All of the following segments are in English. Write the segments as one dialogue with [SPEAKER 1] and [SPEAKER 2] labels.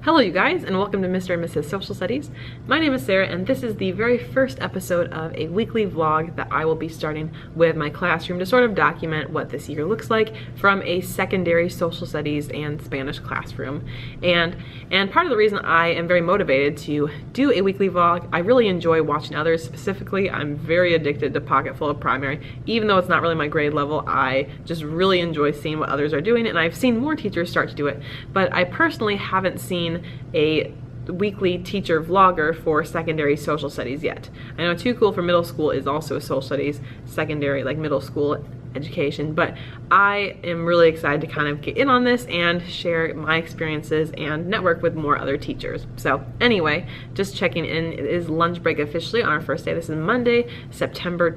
[SPEAKER 1] Hello you guys, and welcome to Mr. and Mrs. Social Studies. My name is Sarah, and this is the very first episode of a weekly vlog that I will be starting with my classroom to sort of document what this year looks like from a secondary social studies and Spanish classroom. And part of the reason I am very motivated to do a weekly vlog, I really enjoy watching others. Specifically, I'm very addicted to Pocketful of Primary. Even though it's not really my grade level, I just really enjoy seeing what others are doing, and I've seen more teachers start to do it, but I personally haven't seen a weekly teacher vlogger for secondary social studies yet. I know Too Cool for Middle School is also a social studies secondary, like middle school education, but I am really excited to kind of get in on this and share my experiences and network with more other teachers. So anyway, just checking in, it is lunch break officially on our first day. This is Monday, September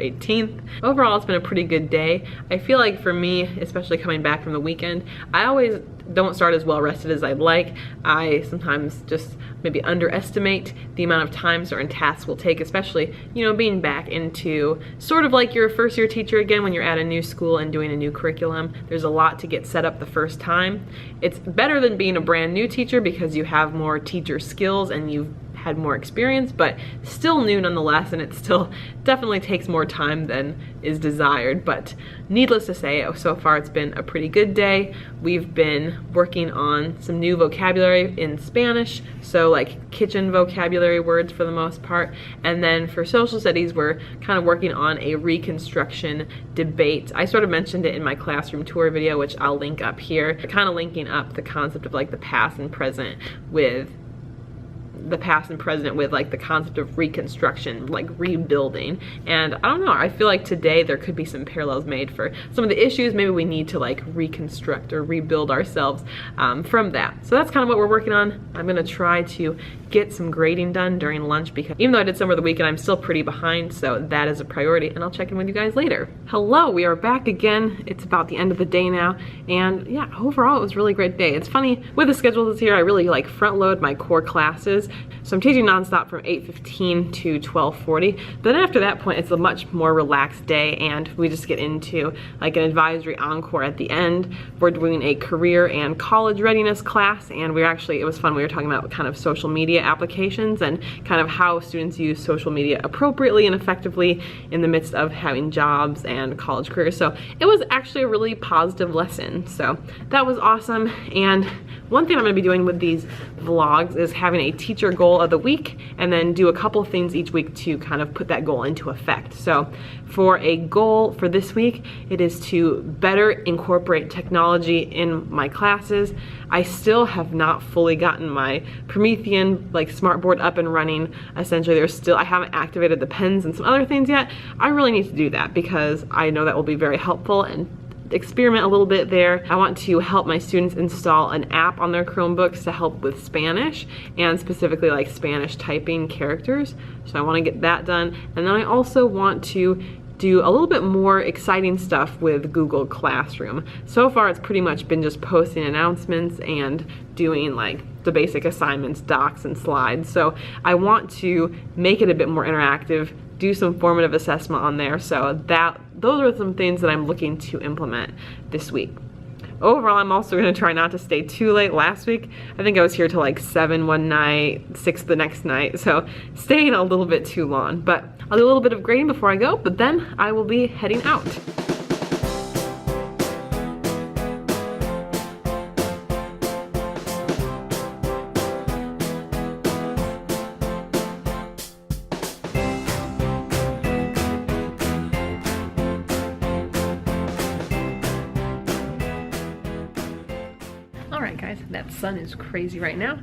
[SPEAKER 1] 18th. Overall, it's been a pretty good day. I feel like for me, especially coming back from the weekend, I always don't start as well rested as I'd like. I sometimes just maybe underestimate the amount of time certain tasks will take, especially, you know, being back into sort of like your first year teacher again when you're at a new school and doing a new curriculum. There's a lot to get set up the first time. It's better than being a brand new teacher because you have more teacher skills and you've had more experience, but still new nonetheless, and it still definitely takes more time than is desired. But needless to say, so far it's been a pretty good day. We've been working on some new vocabulary in Spanish, so like kitchen vocabulary words for the most part, and then for social studies we're kind of working on a reconstruction debate. I sort of mentioned it in my classroom tour video, which I'll link up here, kind of linking up the concept of like the past and present with like the concept of reconstruction, like rebuilding. And I don't know, I feel like today there could be some parallels made for some of the issues maybe we need to like reconstruct or rebuild ourselves from that. So that's kind of what we're working on. I'm gonna try to get some grading done during lunch because even though I did some over the weekend, I'm still pretty behind, so that is a priority, and I'll check in with you guys later. Hello, we are back again. It's about the end of the day now, and yeah, overall it was a really great day. It's funny, with the schedule this year, I really like front load my core classes. So I'm teaching nonstop from 8:15 to 12:40. But then after that point, it's a much more relaxed day, and we just get into like an advisory encore at the end. We're doing a career and college readiness class, and it was fun. We were talking about kind of social media applications and kind of how students use social media appropriately and effectively in the midst of having jobs and college careers. So it was actually a really positive lesson. So that was awesome. And one thing I'm going to be doing with these vlogs is having a teacher goal of the week and then do a couple things each week to kind of put that goal into effect. So for a goal for this week, it is to better incorporate technology in my classes. I still have not fully gotten my Promethean like smartboard up and running. Essentially, I haven't activated the pens and some other things yet. I really need to do that because I know that will be very helpful and experiment a little bit there. I want to help my students install an app on their Chromebooks to help with Spanish, and specifically like Spanish typing characters. So I want to get that done. And then I also want to do a little bit more exciting stuff with Google Classroom. So far it's pretty much been just posting announcements and doing like the basic assignments, docs, and slides. So I want to make it a bit more interactive, do some formative assessment on there. So those are some things that I'm looking to implement this week. Overall, I'm also gonna try not to stay too late. Last week, I think I was here till like 7 one night, 6 the next night, so staying a little bit too long. But I'll do a little bit of grading before I go, but then I will be heading out. Alright guys, that sun is crazy right now.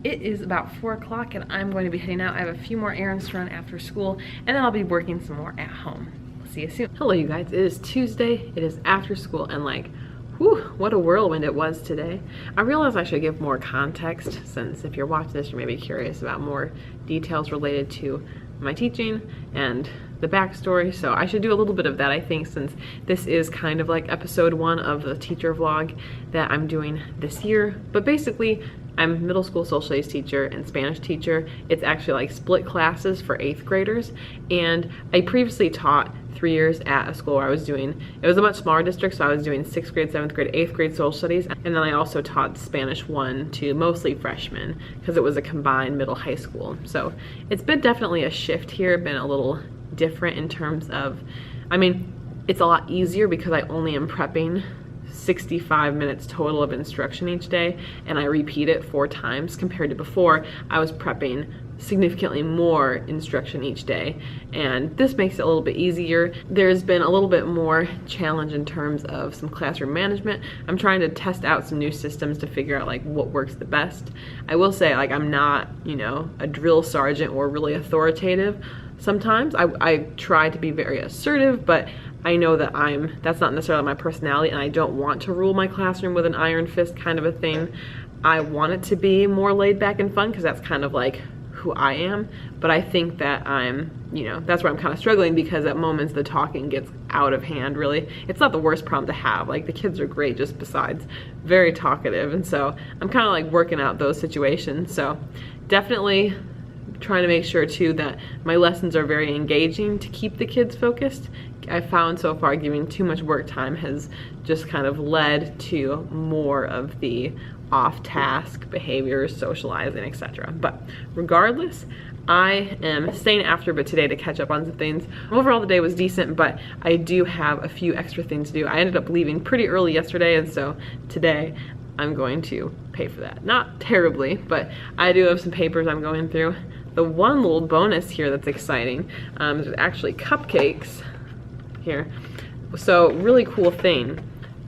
[SPEAKER 1] It is about 4 o'clock and I'm going to be heading out. I have a few more errands to run after school, and then I'll be working some more at home. I'll see you soon. Hello you guys, it is Tuesday, it is after school, and like, whew, what a whirlwind it was today. I realize I should give more context, since if you're watching this, you're maybe curious about more details related to my teaching and the backstory. So I should do a little bit of that, I think, since this is kind of like episode 1 of the teacher vlog that I'm doing this year. But basically, I'm a middle school social studies teacher and Spanish teacher. It's actually like split classes for 8th graders. And I previously taught 3 years at a school where I was doing, it was a much smaller district, so I was doing 6th grade, 7th grade, 8th grade social studies. And then I also taught Spanish 1 to mostly freshmen because it was a combined middle high school. So it's been definitely a shift here, been a little different in terms of, I mean, it's a lot easier because I only am prepping 65 minutes total of instruction each day, and I repeat it 4 times compared to before I was prepping significantly more instruction each day, and this makes it a little bit easier. There's been a little bit more challenge in terms of some classroom management. I'm trying to test out some new systems to figure out like what works the best. I will say, like, I'm not, you know, a drill sergeant or really authoritative. Sometimes I try to be very assertive, but I know that that's not necessarily my personality, and I don't want to rule my classroom with an iron fist kind of a thing. I want it to be more laid back and fun because that's kind of like who I am, but I think that you know, that's where I'm kind of struggling because at moments the talking gets out of hand, really. It's not the worst problem to have. Like, the kids are great just besides very talkative, and so I'm kind of like working out those situations. So definitely trying to make sure too that my lessons are very engaging to keep the kids focused. I found so far giving too much work time has just kind of led to more of the off-task behaviors, socializing, etc. But regardless, I am staying after a bit today to catch up on some things. Overall, the day was decent, but I do have a few extra things to do. I ended up leaving pretty early yesterday, and so today I'm going to pay for that. Not terribly, but I do have some papers I'm going through. The one little bonus here that's exciting is actually cupcakes here. So really cool thing.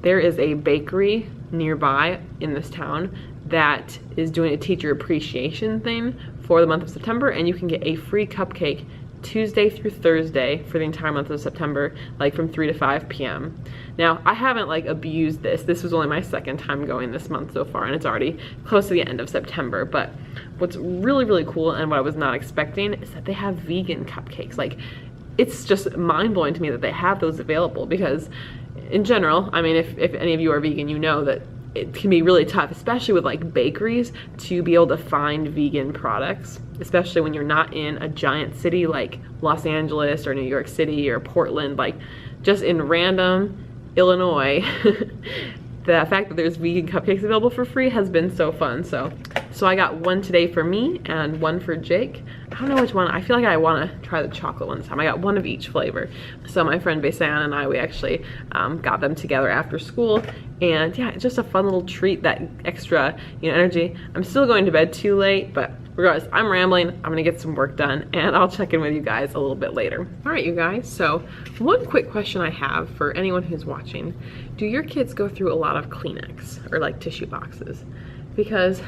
[SPEAKER 1] There is a bakery nearby in this town that is doing a teacher appreciation thing for the month of September, and you can get a free cupcake Tuesday through Thursday for the entire month of September, like from 3 to 5 p.m. Now, I haven't like abused this. This was only my 2nd time going this month so far, and it's already close to the end of September. But what's really, really cool and what I was not expecting is that they have vegan cupcakes. Like, it's just mind-blowing to me that they have those available because in general, I mean, if any of you are vegan, you know that it can be really tough, especially with like bakeries, to be able to find vegan products, especially when you're not in a giant city like Los Angeles or New York City or Portland, like just in random Illinois. The fact that there's vegan cupcakes available for free has been so fun. So I got one today for me and one for Jake. I don't know which one. I feel like I want to try the chocolate one this time. I got one of each flavor. So my friend Basan and I, we actually got them together after school. And yeah, it's just a fun little treat, that extra, you know, energy. I'm still going to bed too late, but regardless, I'm rambling. I'm gonna get some work done, and I'll check in with you guys a little bit later. All right, you guys, so one quick question I have for anyone who's watching. Do your kids go through a lot of Kleenex or like tissue boxes? Because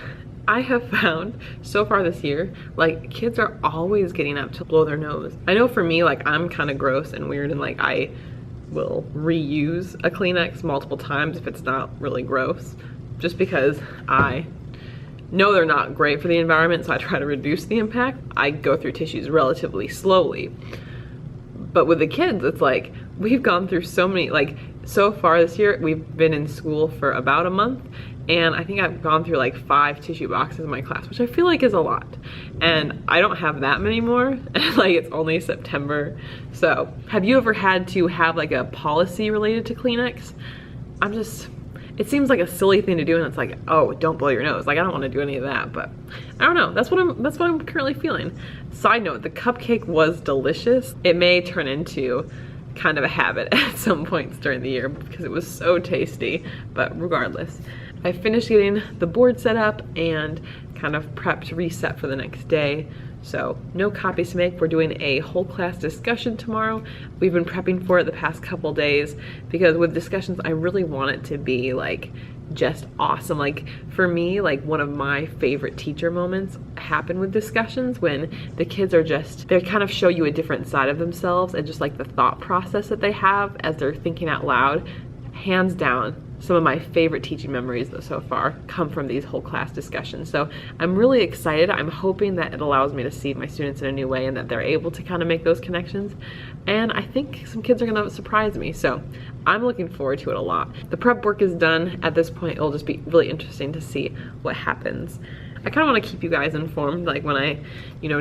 [SPEAKER 1] I have found so far this year, like, kids are always getting up to blow their nose. I know for me, like, I'm kind of gross and weird, and like I will reuse a Kleenex multiple times if it's not really gross, just because I know they're not great for the environment, so I try to reduce the impact. I go through tissues relatively slowly. But with the kids, it's like, we've gone through so many, like, so far this year, we've been in school for about a month, and I think I've gone through like 5 tissue boxes in my class, which I feel like is a lot. And I don't have that many more, like, it's only September. So, have you ever had to have like a policy related to Kleenex? It seems like a silly thing to do, and it's like, oh, don't blow your nose. Like, I don't want to do any of that, but I don't know. That's what I'm currently feeling. Side note, the cupcake was delicious. It may turn into kind of a habit at some points during the year because it was so tasty, but regardless. I finished getting the board set up and kind of prepped reset for the next day. So no copies to make. We're doing a whole class discussion tomorrow. We've been prepping for it the past couple days because with discussions, I really want it to be like just awesome. Like, for me, like, one of my favorite teacher moments happen with discussions when the kids are they kind of show you a different side of themselves and just like the thought process that they have as they're thinking out loud. Hands down, some of my favorite teaching memories so far come from these whole class discussions. So I'm really excited. I'm hoping that it allows me to see my students in a new way and that they're able to kind of make those connections. And I think some kids are gonna surprise me. So I'm looking forward to it a lot. The prep work is done at this point. It'll just be really interesting to see what happens. I kind of want to keep you guys informed, like when I,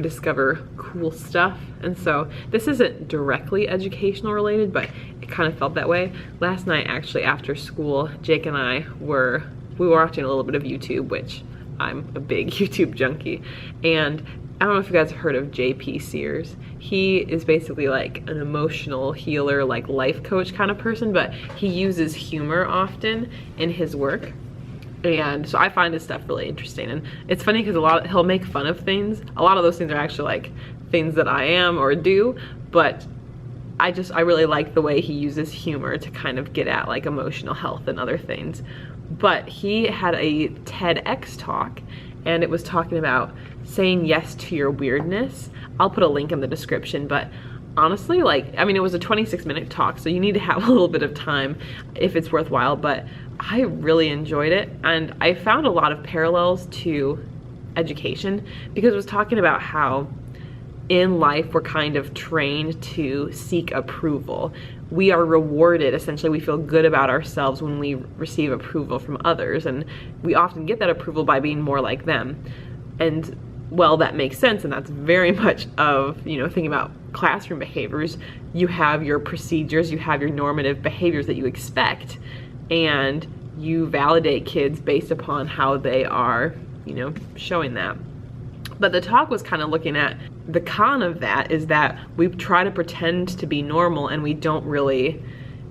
[SPEAKER 1] discover cool stuff. And so this isn't directly educational related, but it kind of felt that way. Last night, actually, after school, Jake and I we were watching a little bit of YouTube, which I'm a big YouTube junkie. And I don't know if you guys have heard of JP Sears. He is basically like an emotional healer, like life coach kind of person, but he uses humor often in his work. And so I find his stuff really interesting. And it's funny because he'll make fun of things. A lot of those things are actually like things that I am or do, but I really like the way he uses humor to kind of get at like emotional health and other things. But he had a TEDx talk, and it was talking about saying yes to your weirdness. I'll put a link in the description, but honestly, it was a 26-minute talk, so you need to have a little bit of time if it's worthwhile, but I really enjoyed it, and I found a lot of parallels to education because it was talking about how in life we're kind of trained to seek approval. We are rewarded, essentially we feel good about ourselves when we receive approval from others, and we often get that approval by being more like them. And well, that makes sense, and that's very much of, thinking about classroom behaviors. You have your procedures, you have your normative behaviors that you expect, and you validate kids based upon how they are, showing that. But the talk was kind of looking at the con of that is that we try to pretend to be normal and we don't really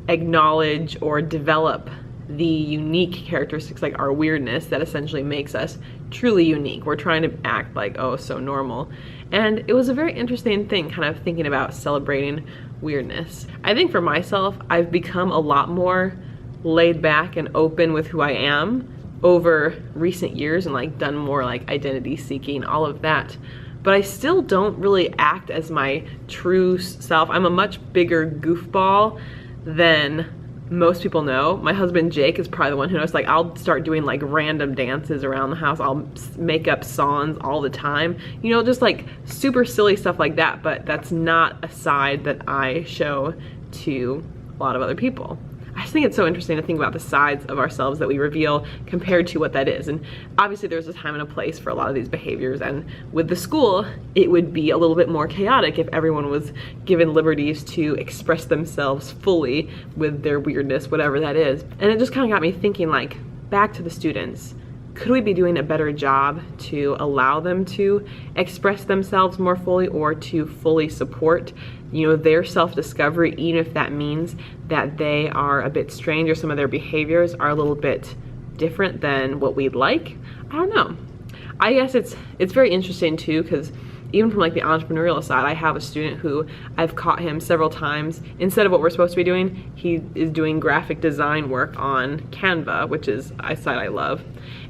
[SPEAKER 1] acknowledge or develop the unique characteristics, like our weirdness, that essentially makes us truly unique. We're trying to act like, oh, so normal. And it was a very interesting thing, kind of thinking about celebrating weirdness. I think for myself, I've become a lot more laid back and open with who I am over recent years, and like done more like identity seeking, all of that. But I still don't really act as my true self. I'm a much bigger goofball than most people know. My husband Jake is probably the one who knows, like I'll start doing like random dances around the house. I'll make up songs all the time, just like super silly stuff like that, but that's not a side that I show to a lot of other people. I just think it's so interesting to think about the sides of ourselves that we reveal compared to what that is. And obviously there's a time and a place for a lot of these behaviors, and with the school, it would be a little bit more chaotic if everyone was given liberties to express themselves fully with their weirdness, whatever that is. And it just kind of got me thinking, like, back to the students. Could we be doing a better job to allow them to express themselves more fully, or to fully support, their self-discovery, even if that means that they are a bit strange or some of their behaviors are a little bit different than what we'd like? I don't know. I guess it's very interesting too, because even from like the entrepreneurial side, I have a student who I've caught him several times. Instead of what we're supposed to be doing, he is doing graphic design work on Canva, which is a site I love.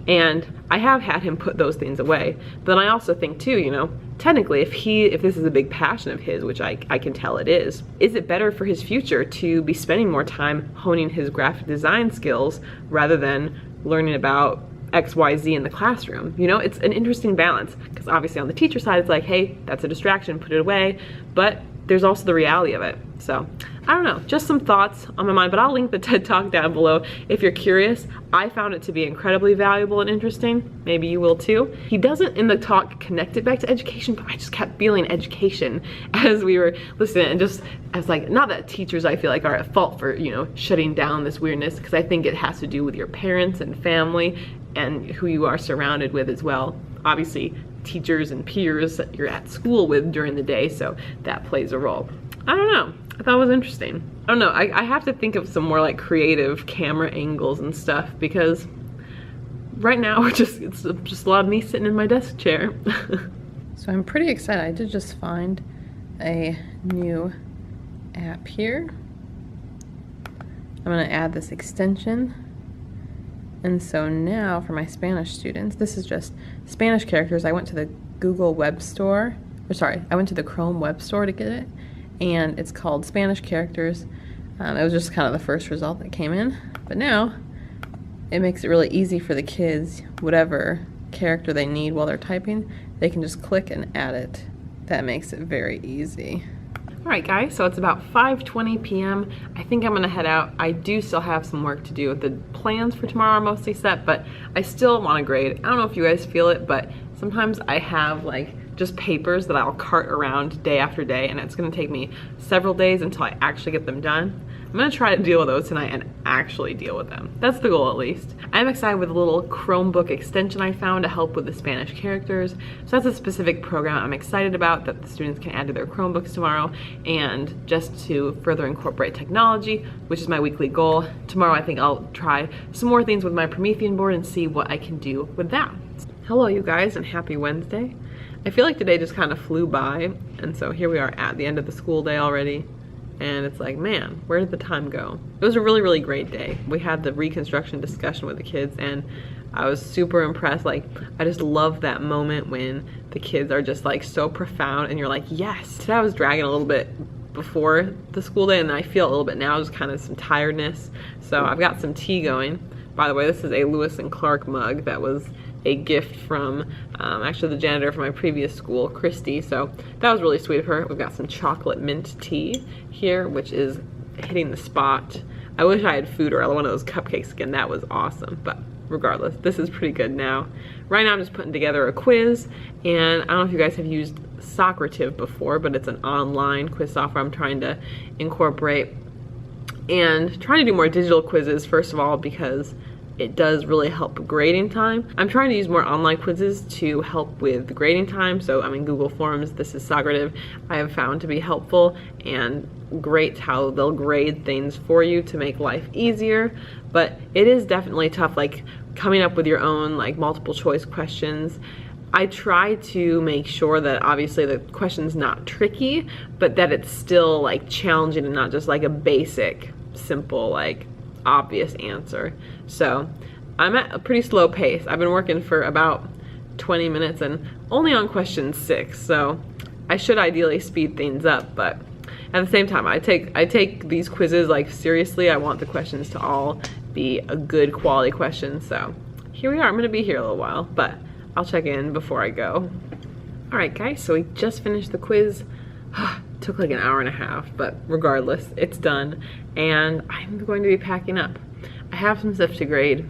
[SPEAKER 1] And I have had him put those things away. But then I also think too, technically if this is a big passion of his, which I can tell it is it better for his future to be spending more time honing his graphic design skills rather than learning about XYZ in the classroom? It's an interesting balance, because obviously on the teacher side, it's like, hey, that's a distraction, put it away. But there's also the reality of it. So I don't know, just some thoughts on my mind, but I'll link the TED Talk down below if you're curious. I found it to be incredibly valuable and interesting. Maybe you will too. He doesn't in the talk connect it back to education, but I just kept feeling education as we were listening, and just as like, not that teachers I feel like are at fault for, shutting down this weirdness, because I think it has to do with your parents and family and who you are surrounded with as well. Obviously, teachers and peers that you're at school with during the day, so that plays a role. I don't know. I thought it was interesting. I don't know. I have to think of some more like creative camera angles and stuff, because right now it's just a lot of me sitting in my desk chair. So I'm pretty excited. I did just find a new app here. I'm gonna add this extension. And so now for my Spanish students, this is just Spanish characters. I went to the Google Web Store, I went to the Chrome Web Store to get it, and it's called Spanish Characters. It was just kind of the first result that came in, but now it makes it really easy for the kids, whatever character they need while they're typing, they can just click and add it. That makes it very easy. Alright guys, so it's about 5:20 p.m. I think I'm gonna head out. I do still have some work to do. The plans for tomorrow are mostly set, but I still want to grade. I don't know if you guys feel it, but sometimes I have like just papers that I'll cart around day after day, and it's gonna take me several days until I actually get them done. I'm gonna try to deal with those tonight and actually deal with them. That's the goal, at least. I'm excited with a little Chromebook extension I found to help with the Spanish characters. So that's a specific program I'm excited about that the students can add to their Chromebooks tomorrow, and just to further incorporate technology, which is my weekly goal. Tomorrow I think I'll try some more things with my Promethean board and see what I can do with that. Hello you guys, and happy Wednesday. I feel like today just kind of flew by, and so here we are at the end of the school day already. And it's like, man, where did the time go? It was a really, really great day. We had the reconstruction discussion with the kids, and I was super impressed. Like, I just love that moment when the kids are just like so profound and you're like, yes. Today I was dragging a little bit before the school day, and I feel a little bit now, just kind of some tiredness. So I've got some tea going. By the way, this is a Lewis and Clark mug that was a gift from actually the janitor from my previous school, Christy. So that was really sweet of her. We've got some chocolate mint tea here, which is hitting the spot. I wish I had food or one of those cupcakes again. That was awesome. But regardless, this is pretty good now. Right now I'm just putting together a quiz, and I don't know if you guys have used Socrative before, but it's an online quiz software I'm trying to incorporate, and trying to do more digital quizzes, first of all, because it does really help grading time. I'm trying to use more online quizzes to help with grading time. So I mean, Google Forms, this is Socrative, I have found to be helpful and great how they'll grade things for you to make life easier. But it is definitely tough, like coming up with your own like multiple choice questions. I try to make sure that obviously the question's not tricky, but that it's still like challenging and not just like a basic, simple, like obvious answer. So I'm at a pretty slow pace. I've been working for about 20 minutes and only on question 6, so I should ideally speed things up, but at the same time I take these quizzes like seriously. I want the questions to all be a good quality question. So here we are. I'm gonna be here a little while, but I'll check in before I go. Alright guys, so we just finished the quiz. Took like an hour and a half, but regardless, it's done, and I'm going to be packing up. I have some stuff to grade.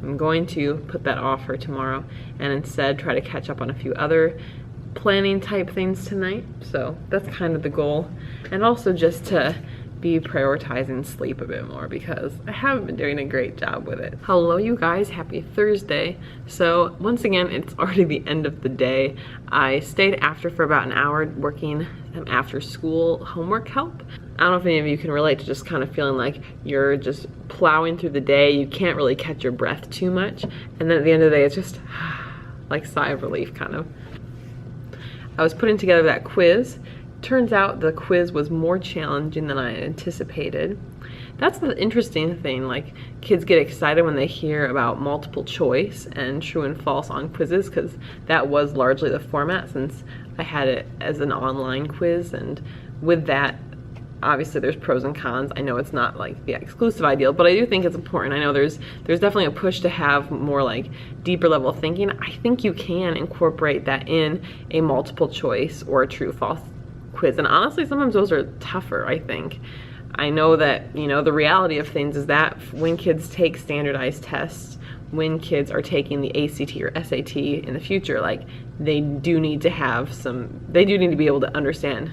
[SPEAKER 1] I'm going to put that off for tomorrow and instead try to catch up on a few other planning type things tonight. So that's kind of the goal, and also just to be prioritizing sleep a bit more because I haven't been doing a great job with it. Hello you guys, happy Thursday. So once again, it's already the end of the day. I stayed after for about an hour working some after school homework help. I don't know if any of you can relate to just kind of feeling like you're just plowing through the day. You can't really catch your breath too much, and then at the end of the day it's just like sigh of relief kind of. I was putting together that quiz. Turns out the quiz was more challenging than I anticipated. That's the interesting thing, like kids get excited when they hear about multiple choice and true and false on quizzes, because that was largely the format since I had it as an online quiz, and with that obviously there's pros and cons. I know it's not like the exclusive ideal, but I do think it's important. I know there's definitely a push to have more like deeper level thinking. I think you can incorporate that in a multiple choice or a true false quiz, and honestly sometimes those are tougher. I think I know that, you know, the reality of things is that when kids take standardized tests, when kids are taking the ACT or SAT in the future, like they do need to be able to understand.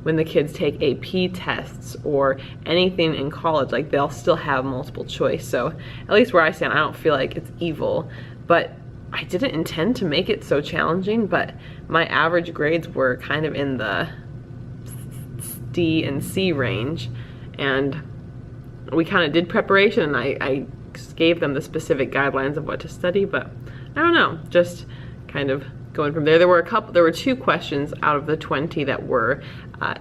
[SPEAKER 1] When the kids take AP tests or anything in college, like they'll still have multiple choice. So at least where I stand, I don't feel like it's evil, but I didn't intend to make it so challenging. But my average grades were kind of in the D and C range, and we kind of did preparation, and I gave them the specific guidelines of what to study, but I don't know, just kind of going from there. There were 2 questions out of the 20 that were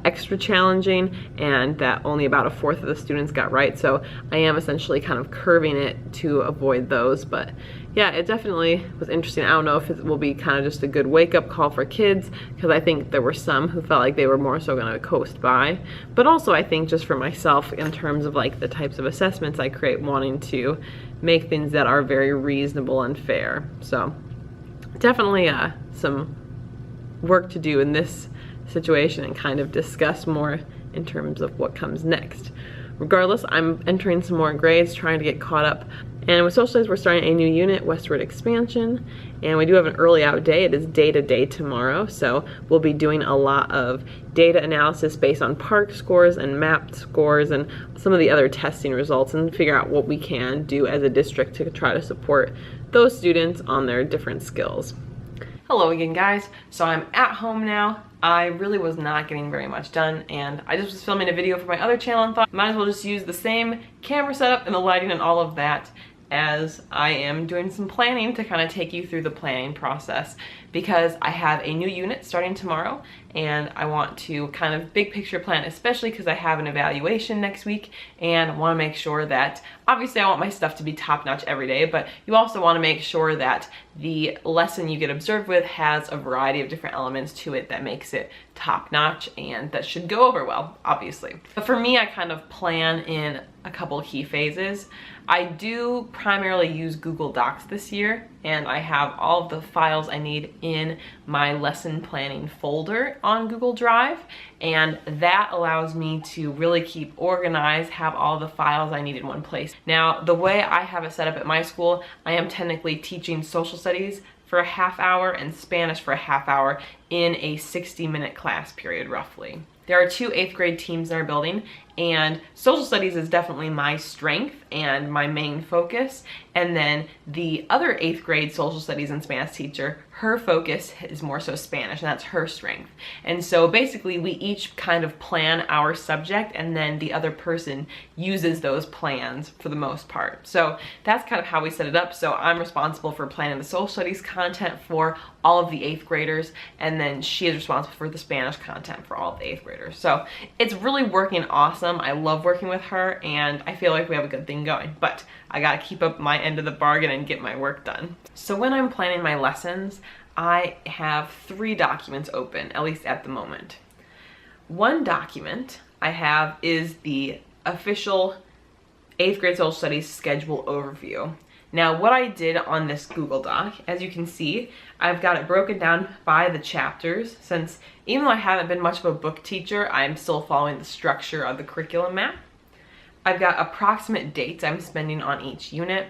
[SPEAKER 1] extra challenging, and that only about a fourth of the students got right, so I am essentially kind of curving it to avoid those. But yeah, it definitely was interesting. I don't know if it will be kind of just a good wake-up call for kids, because I think there were some who felt like they were more so going to coast by, but also I think just for myself in terms of like the types of assessments I create, wanting to make things that are very reasonable and fair. So definitely some work to do in this situation and kind of discuss more in terms of what comes next. Regardless, I'm entering some more grades, trying to get caught up. And with social studies, we're starting a new unit, Westward Expansion, and we do have an early out day. It is data day tomorrow, so we'll be doing a lot of data analysis based on PARCC scores and MAP scores and some of the other testing results, and figure out what we can do as a district to try to support those students on their different skills. Hello again, guys. So I'm at home now. I really was not getting very much done, and I just was filming a video for my other channel and thought might as well just use the same camera setup and the lighting and all of that as I am doing some planning to kind of take you through the planning process, because I have a new unit starting tomorrow and I want to kind of big picture plan, especially because I have an evaluation next week and want to make sure that, obviously I want my stuff to be top notch every day, but you also want to make sure that the lesson you get observed with has a variety of different elements to it that makes it top notch and that should go over well, obviously. But for me, I kind of plan in a couple key phases. I do primarily use Google Docs this year, and I have all of the files I need in my lesson planning folder on Google Drive, and that allows me to really keep organized, have all the files I need in one place. Now, the way I have it set up at my school, I am technically teaching social studies for a half hour and Spanish for a half hour in a 60-minute class period, roughly. There are 2 8th grade teams in our building, and social studies is definitely my strength and my main focus. And then the other 8th grade social studies and Spanish teacher, her focus is more so Spanish, and that's her strength. And so basically we each kind of plan our subject, and then the other person uses those plans for the most part. So that's kind of how we set it up. So I'm responsible for planning the social studies content for all of the 8th graders, and then she is responsible for the Spanish content for all of the 8th graders. So it's really working awesome. I love working with her, and I feel like we have a good thing going, but I gotta keep up my end of the bargain and get my work done. So when I'm planning my lessons, I have 3 documents open, at least at the moment. One document I have is the official 8th grade social studies schedule overview. Now, what I did on this Google Doc, as you can see, I've got it broken down by the chapters, since even though I haven't been much of a book teacher, I'm still following the structure of the curriculum map. I've got approximate dates I'm spending on each unit,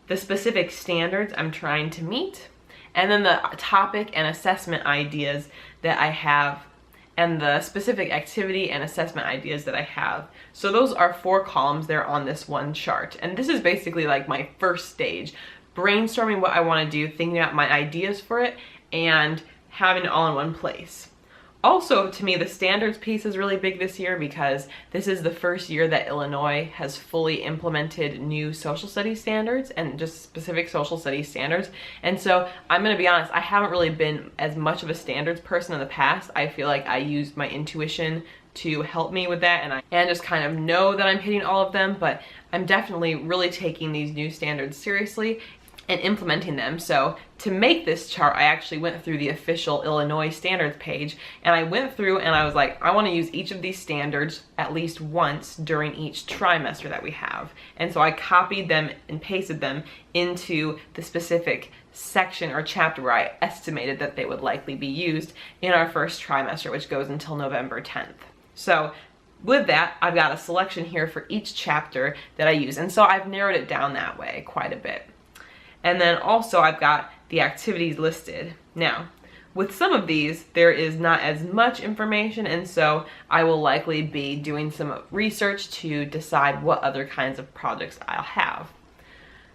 [SPEAKER 1] the specific standards I'm trying to meet, and then the topic and assessment ideas that I have, and the specific activity and assessment ideas that I have. So those are 4 columns there on this one chart. And this is basically like my first stage, brainstorming what I want to do, thinking about my ideas for it, and having it all in one place. Also, to me, the standards piece is really big this year, because this is the first year that Illinois has fully implemented new social studies standards and just specific social studies standards. And so I'm gonna be honest, I haven't really been as much of a standards person in the past. I feel like I used my intuition to help me with that, and just kind of know that I'm hitting all of them, but I'm definitely really taking these new standards seriously and implementing them. So to make this chart, I actually went through the official Illinois standards page, and I went through and I was like, I want to use each of these standards at least once during each trimester that we have. And so I copied them and pasted them into the specific section or chapter where I estimated that they would likely be used in our first trimester, which goes until November 10th. So with that, I've got a selection here for each chapter that I use. And so I've narrowed it down that way quite a bit. And then also I've got the activities listed. Now, with some of these, there is not as much information, and so I will likely be doing some research to decide what other kinds of projects I'll have.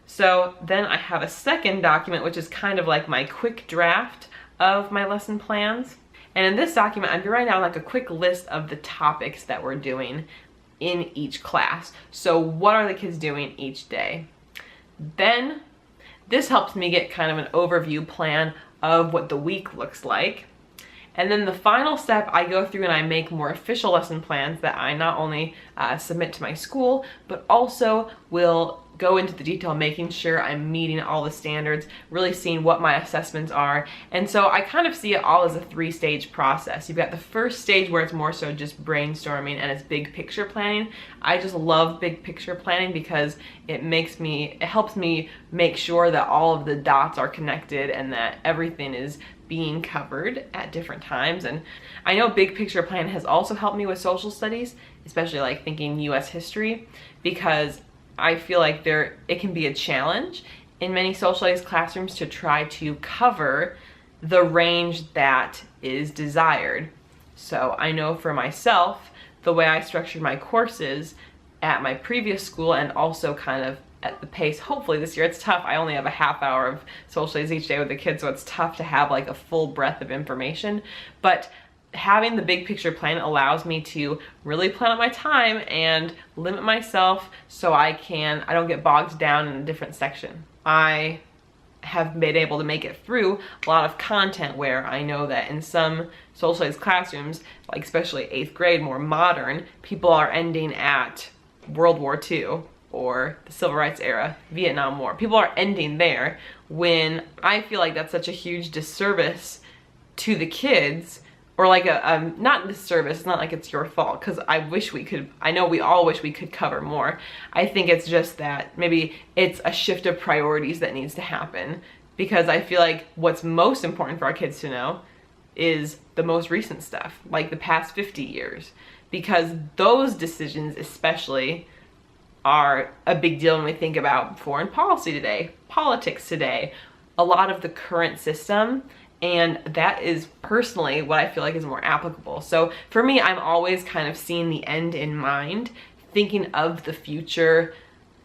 [SPEAKER 1] So then I have a second document, which is kind of like my quick draft of my lesson plans. And in this document, I'm writing down like a quick list of the topics that we're doing in each class. So what are the kids doing each day? Then this helps me get kind of an overview plan of what the week looks like. And then the final step, I go through and I make more official lesson plans that I not only submit to my school, but also will go into the detail, making sure I'm meeting all the standards, really seeing what my assessments are. And so I kind of see it all as a 3-stage process. You've got the first stage where it's more so just brainstorming and it's big picture planning. I just love big picture planning because it helps me make sure that all of the dots are connected and that everything is being covered at different times. And I know big picture plan has also helped me with social studies, especially like thinking US history, because I feel like it can be a challenge in many social studies classrooms to try to cover the range that is desired. So I know for myself, the way I structured my courses at my previous school and also kind of at the pace, hopefully this year, it's tough. I only have a half hour of social studies each day with the kids, so it's tough to have like a full breadth of information. But having the big picture plan allows me to really plan out my time and limit myself so I don't get bogged down in a different section. I have been able to make it through a lot of content where I know that in some social studies classrooms, like especially 8th grade, more modern, people are ending at World War II or the Civil Rights era, Vietnam War. People are ending there when I feel like that's such a huge disservice to the kids. Or like not disservice, it's not like it's your fault, because I know we all wish we could cover more. I think it's just that maybe it's a shift of priorities that needs to happen, because I feel like what's most important for our kids to know is the most recent stuff, like the past 50 years, because those decisions especially are a big deal when we think about foreign policy today, politics today, a lot of the current system. And that is personally what I feel like is more applicable. So for me, I'm always kind of seeing the end in mind, thinking of the future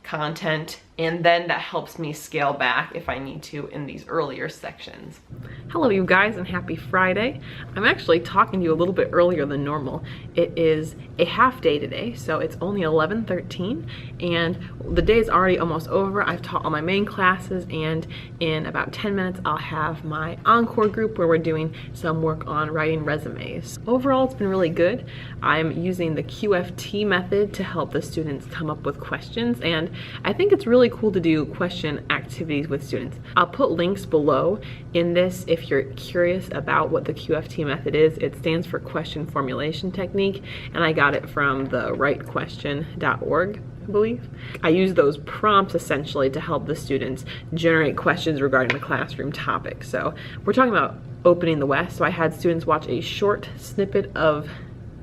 [SPEAKER 1] content, and then that helps me scale back if I need to in these earlier sections. Hello you guys, and happy Friday. I'm actually talking to you a little bit earlier than normal. It is a half day today, so it's only 11:13 and the day is already almost over. I've taught all my main classes, and in about 10 minutes I'll have my encore group where we're doing some work on writing resumes. Overall, it's been really good. I'm using the QFT method to help the students come up with questions, and I think it's really cool to do question activities with students. I'll put links below in this if you're curious about what the QFT method is. It stands for Question Formulation Technique, and I got it from the writequestion.org, I believe. I use those prompts essentially to help the students generate questions regarding the classroom topic. So we're talking about opening the West, so I had students watch a short snippet of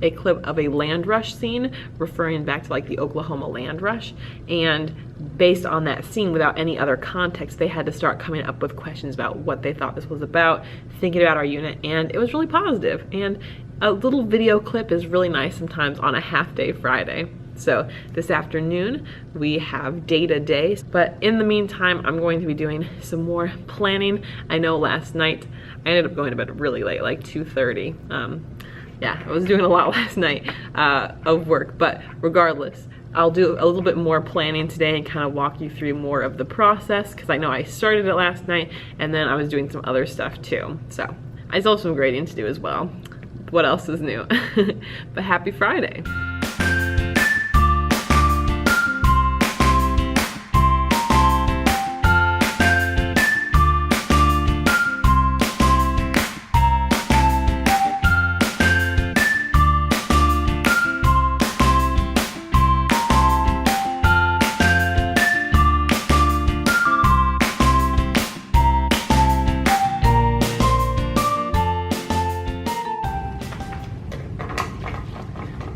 [SPEAKER 1] a clip of a land rush scene referring back to like the Oklahoma land rush, and based on that scene without any other context they had to start coming up with questions about what they thought this was about, thinking about our unit, and it was really positive. And a little video clip is really nice sometimes on a half-day Friday. So this afternoon we have data day, but in the meantime I'm going to be doing some more planning. I know last night I ended up going to bed really late, like 2:30. Yeah, I was doing a lot last night of work, but regardless, I'll do a little bit more planning today and kind of walk you through more of the process, because I know I started it last night and then I was doing some other stuff too. So I still have some grading to do as well. What else is new? But happy Friday.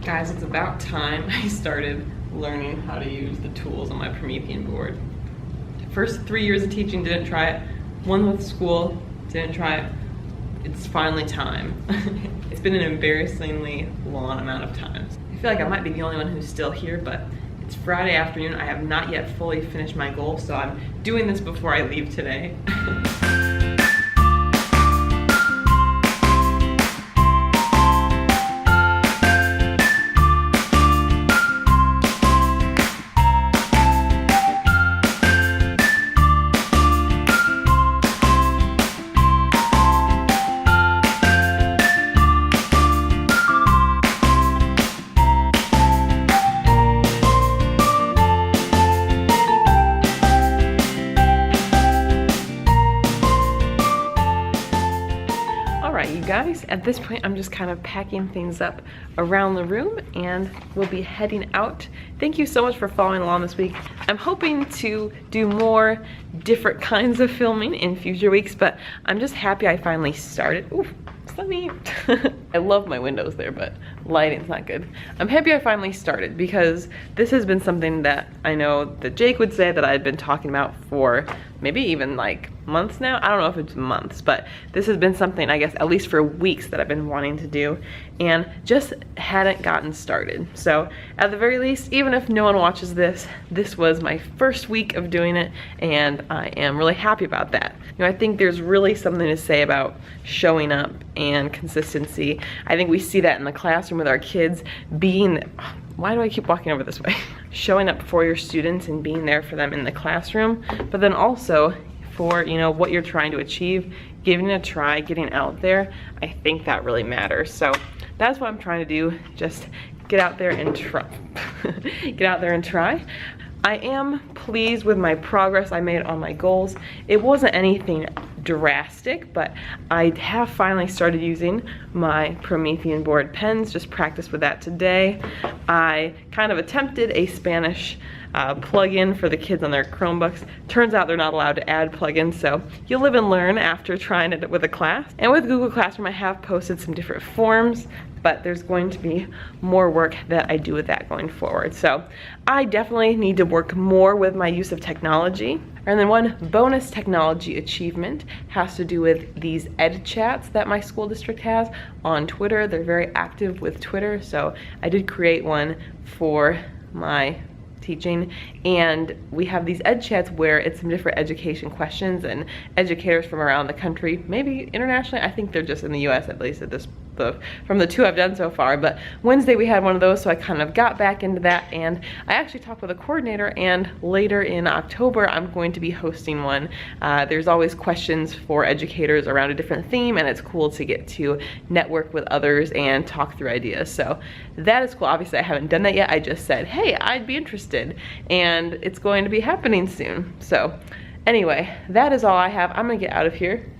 [SPEAKER 1] Guys, it's about time I started learning how to use the tools on my Promethean board. First 3 years of teaching, didn't try it. 1 with school, didn't try it. It's finally time. It's been an embarrassingly long amount of time. I feel like I might be the only one who's still here, but it's Friday afternoon. I have not yet fully finished my goal, so I'm doing this before I leave today. guys, at this point I'm just kind of packing things up around the room and we'll be heading out. Thank you so much for following along this week. I'm hoping to do more different kinds of filming in future weeks, but I'm just happy I finally started. Ooh, sunny. I love my windows there, but lighting's not good. I'm happy I finally started because this has been something that I know that Jake would say that I'd been talking about for maybe even like months now. I don't know if it's months, but this has been something, I guess, at least for weeks that I've been wanting to do and just hadn't gotten started. So at the very least, even if no one watches this, this was my first week of doing it and I am really happy about that. You know, I think there's really something to say about showing up and consistency. I think we see that in the classroom with our kids being, why do I keep walking over this way? Showing up for your students and being there for them in the classroom, but then also for, you know, what you're trying to achieve, giving it a try, getting out there. I think that really matters. So that's what I'm trying to do. Just get out there and try. Get out there and try. I am pleased with my progress I made on my goals. It wasn't anything drastic, but I have finally started using my Promethean board pens, just practiced with that today. I kind of attempted a Spanish plug-in for the kids on their Chromebooks. Turns out they're not allowed to add plugins, so you'll live and learn after trying it with a class. And with Google Classroom, I have posted some different forms, but there's going to be more work that I do with that going forward. So I definitely need to work more with my use of technology. And then one bonus technology achievement has to do with these ed chats that my school district has on Twitter. They're very active with Twitter, so I did create one for my teaching, and we have these ed chats where it's some different education questions and educators from around the country, maybe internationally. I think they're just in the US, at least at this, from the two I've done so far. But Wednesday we had one of those, so I kind of got back into that, and I actually talked with a coordinator, and later in October I'm going to be hosting one. There's always questions for educators around a different theme, and it's cool to get to network with others and talk through ideas. So that is cool. Obviously I haven't done that yet. I just said, hey, I'd be interested, and it's going to be happening soon. So anyway, that is all I have. I'm gonna get out of here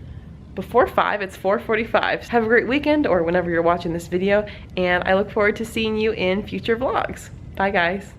[SPEAKER 1] before 5, it's 4:45. Have a great weekend or whenever you're watching this video, and I look forward to seeing you in future vlogs. Bye guys.